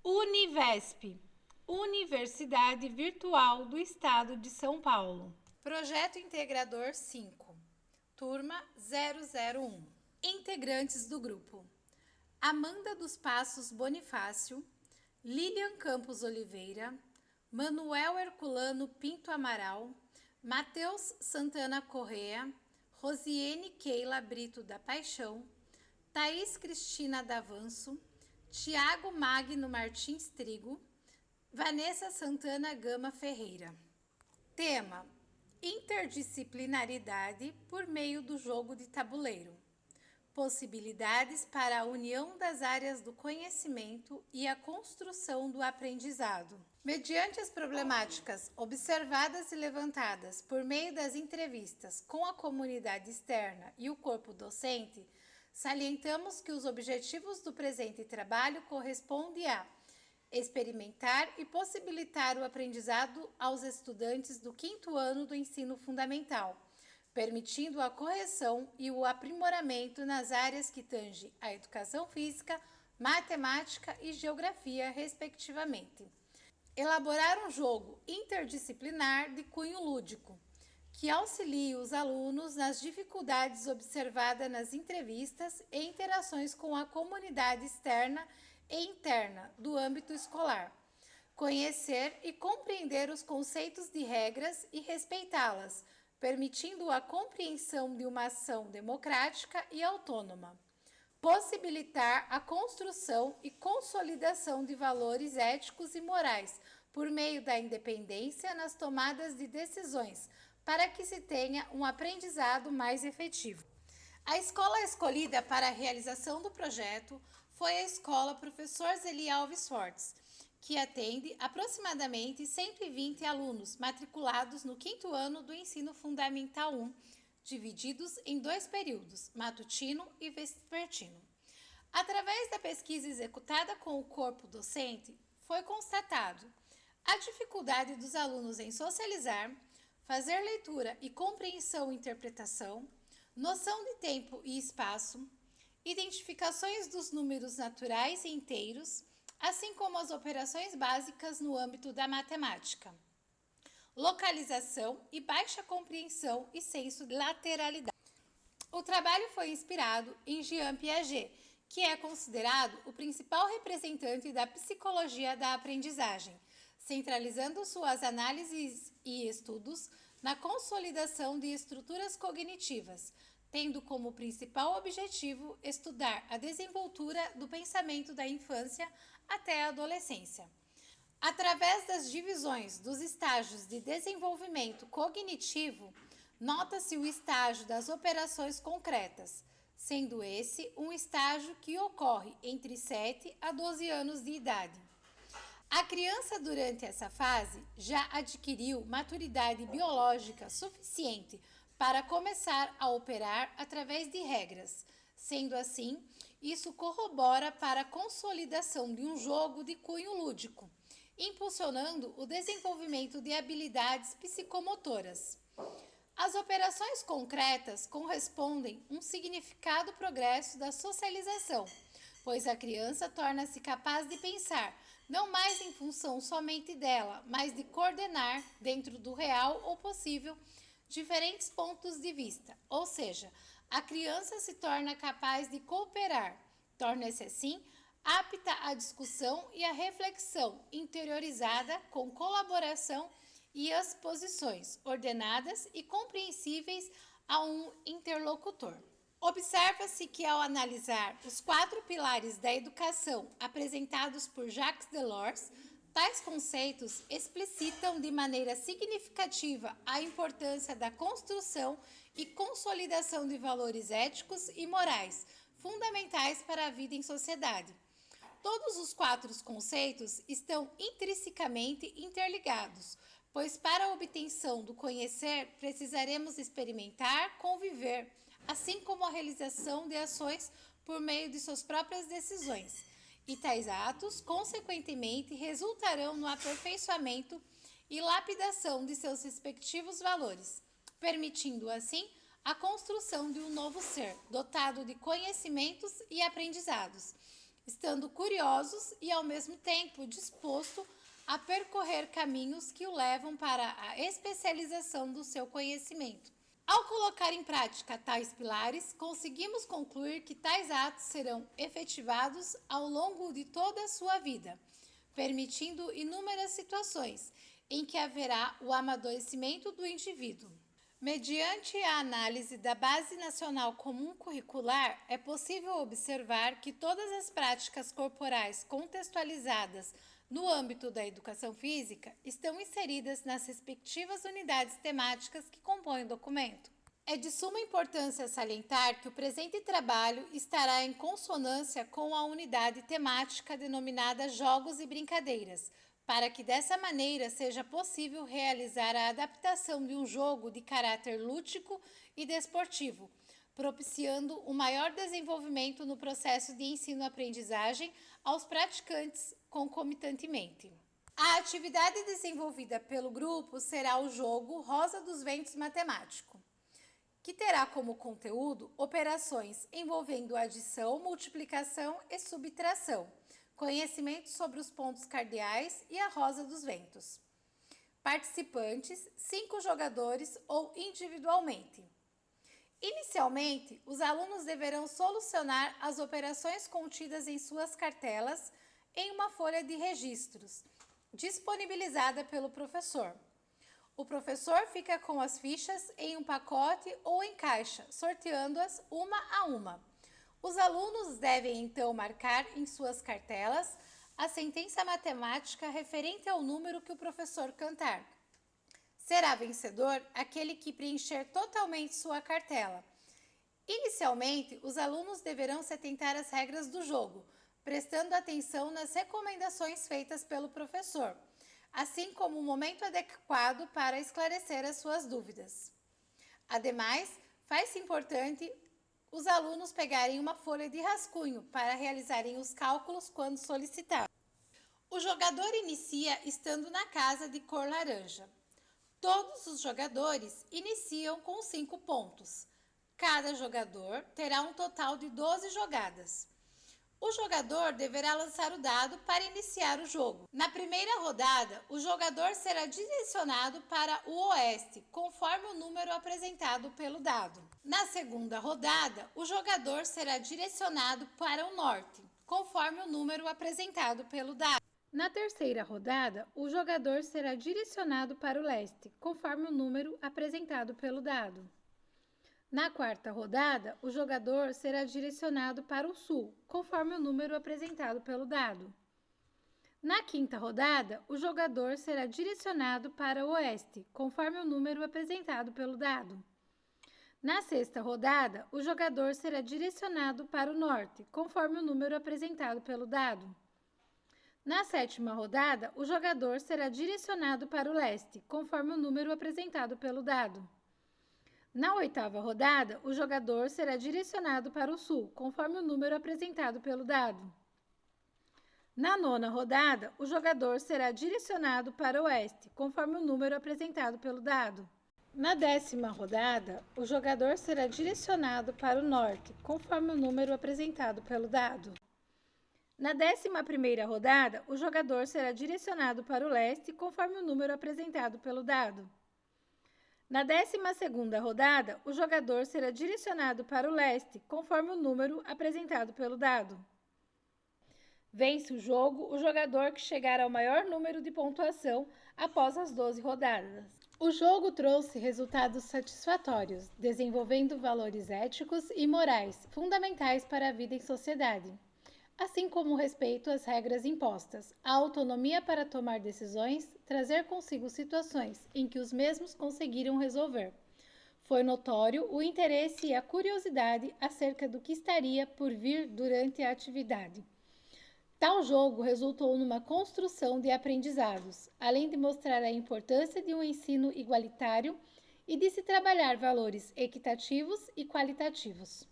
Univesp, Universidade Virtual do Estado de São Paulo. Projeto Integrador 5, Turma 001. Integrantes do grupo: Amanda dos Passos Bonifácio, Lilian Campos Oliveira, Manuel Herculano Pinto Amaral, Matheus Santana Correa, Rosiane Keila Brito da Paixão, Thaís Cristina Davanço, Tiago Magno Martins Trigo, Vanessa Santana Gama Ferreira. Tema: interdisciplinaridade por meio do jogo de tabuleiro. Possibilidades para a união das áreas do conhecimento e a construção do aprendizado. Mediante as problemáticas observadas e levantadas por meio das entrevistas com a comunidade externa e o corpo docente, salientamos que os objetivos do presente trabalho correspondem a experimentar e possibilitar o aprendizado aos estudantes do 5º ano do ensino fundamental, permitindo a correção e o aprimoramento nas áreas que tangem a educação física, matemática e geografia, respectivamente. Elaborar um jogo interdisciplinar de cunho lúdico, que auxilie os alunos nas dificuldades observadas nas entrevistas e interações com a comunidade externa e interna do âmbito escolar. Conhecer e compreender os conceitos de regras e respeitá-las, permitindo a compreensão de uma ação democrática e autônoma. Possibilitar a construção e consolidação de valores éticos e morais por meio da independência nas tomadas de decisões, para que se tenha um aprendizado mais efetivo. A escola escolhida para a realização do projeto foi a Escola Professor Zeli Alves Fortes, que atende aproximadamente 120 alunos matriculados no 5º ano do Ensino Fundamental 1, divididos em 2 períodos, matutino e vespertino. Através da pesquisa executada com o corpo docente, foi constatado a dificuldade dos alunos em socializar, fazer leitura e compreensão e interpretação, noção de tempo e espaço, identificações dos números naturais e inteiros, assim como as operações básicas no âmbito da matemática, localização e baixa compreensão e senso de lateralidade. O trabalho foi inspirado em Jean Piaget, que é considerado o principal representante da psicologia da aprendizagem, centralizando suas análises e estudos na consolidação de estruturas cognitivas, tendo como principal objetivo estudar a desenvoltura do pensamento da infância até a adolescência. Através das divisões dos estágios de desenvolvimento cognitivo, nota-se o estágio das operações concretas, sendo esse um estágio que ocorre entre 7 a 12 anos de idade. A criança, durante essa fase, já adquiriu maturidade biológica suficiente para começar a operar através de regras. Sendo assim, isso corrobora para a consolidação de um jogo de cunho lúdico, impulsionando o desenvolvimento de habilidades psicomotoras. As operações concretas correspondem a um significado progresso da socialização, pois a criança torna-se capaz de pensar, não mais em função somente dela, mas de coordenar, dentro do real ou possível, diferentes pontos de vista, ou seja, a criança se torna capaz de cooperar, torna-se assim apta à discussão e à reflexão interiorizada com colaboração e as posições ordenadas e compreensíveis a um interlocutor. Observa-se que, ao analisar os 4 pilares da educação apresentados por Jacques Delors, tais conceitos explicitam de maneira significativa a importância da construção e consolidação de valores éticos e morais, fundamentais para a vida em sociedade. Todos os 4 conceitos estão intrinsecamente interligados, pois para a obtenção do conhecer precisaremos experimentar, conviver, assim como a realização de ações por meio de suas próprias decisões. E tais atos, consequentemente, resultarão no aperfeiçoamento e lapidação de seus respectivos valores, permitindo assim a construção de um novo ser, dotado de conhecimentos e aprendizados, estando curiosos e, ao mesmo tempo, disposto a percorrer caminhos que o levam para a especialização do seu conhecimento. Ao colocar em prática tais pilares, conseguimos concluir que tais atos serão efetivados ao longo de toda a sua vida, permitindo inúmeras situações em que haverá o amadurecimento do indivíduo. Mediante a análise da Base Nacional Comum Curricular, é possível observar que todas as práticas corporais contextualizadas no âmbito da educação física estão inseridas nas respectivas unidades temáticas que compõem o documento. É de suma importância salientar que o presente trabalho estará em consonância com a unidade temática denominada Jogos e Brincadeiras, para que dessa maneira seja possível realizar a adaptação de um jogo de caráter lúdico e desportivo, propiciando um maior desenvolvimento no processo de ensino-aprendizagem aos praticantes concomitantemente. A atividade desenvolvida pelo grupo será o jogo Rosa dos Ventos Matemático, que terá como conteúdo operações envolvendo adição, multiplicação e subtração, conhecimento sobre os pontos cardeais e a rosa dos ventos. Participantes, 5 jogadores ou individualmente. Inicialmente, os alunos deverão solucionar as operações contidas em suas cartelas em uma folha de registros, disponibilizada pelo professor. O professor fica com as fichas em um pacote ou em caixa, sorteando-as uma a uma. Os alunos devem então marcar em suas cartelas a sentença matemática referente ao número que o professor cantar. Será vencedor aquele que preencher totalmente sua cartela. Inicialmente, os alunos deverão se atentar às regras do jogo, prestando atenção nas recomendações feitas pelo professor, assim como o momento adequado para esclarecer as suas dúvidas. Ademais, faz-se importante os alunos pegarem uma folha de rascunho para realizarem os cálculos quando solicitado. O jogador inicia estando na casa de cor laranja. Todos os jogadores iniciam com 5 pontos. Cada jogador terá um total de 12 jogadas. O jogador deverá lançar o dado para iniciar o jogo. Na primeira rodada, o jogador será direcionado para o oeste, conforme o número apresentado pelo dado. Na segunda rodada, o jogador será direcionado para o norte, conforme o número apresentado pelo dado. Na terceira rodada, o jogador será direcionado para o leste, conforme o número apresentado pelo dado. Na quarta rodada, o jogador será direcionado para o sul, conforme o número apresentado pelo dado. Na quinta rodada, o jogador será direcionado para o oeste, conforme o número apresentado pelo dado. Na sexta rodada, o jogador será direcionado para o norte, conforme o número apresentado pelo dado. Na sétima rodada, o jogador será direcionado para o leste, conforme o número apresentado pelo dado. Na oitava rodada, o jogador será direcionado para o sul, conforme o número apresentado pelo dado. Na nona rodada, o jogador será direcionado para o oeste, conforme o número apresentado pelo dado. Na 10ª rodada, o jogador será direcionado para o norte, conforme o número apresentado pelo dado. Na 11ª rodada, o jogador será direcionado para o leste, conforme o número apresentado pelo dado. Na 12ª rodada, o jogador será direcionado para o leste, conforme o número apresentado pelo dado. Vence o jogo o jogador que chegar ao maior número de pontuação após as 12 rodadas. O jogo trouxe resultados satisfatórios, desenvolvendo valores éticos e morais fundamentais para a vida em sociedade, assim como o respeito às regras impostas, a autonomia para tomar decisões, trazer consigo situações em que os mesmos conseguiram resolver. Foi notório o interesse e a curiosidade acerca do que estaria por vir durante a atividade. Tal jogo resultou numa construção de aprendizados, além de mostrar a importância de um ensino igualitário e de se trabalhar valores equitativos e qualitativos.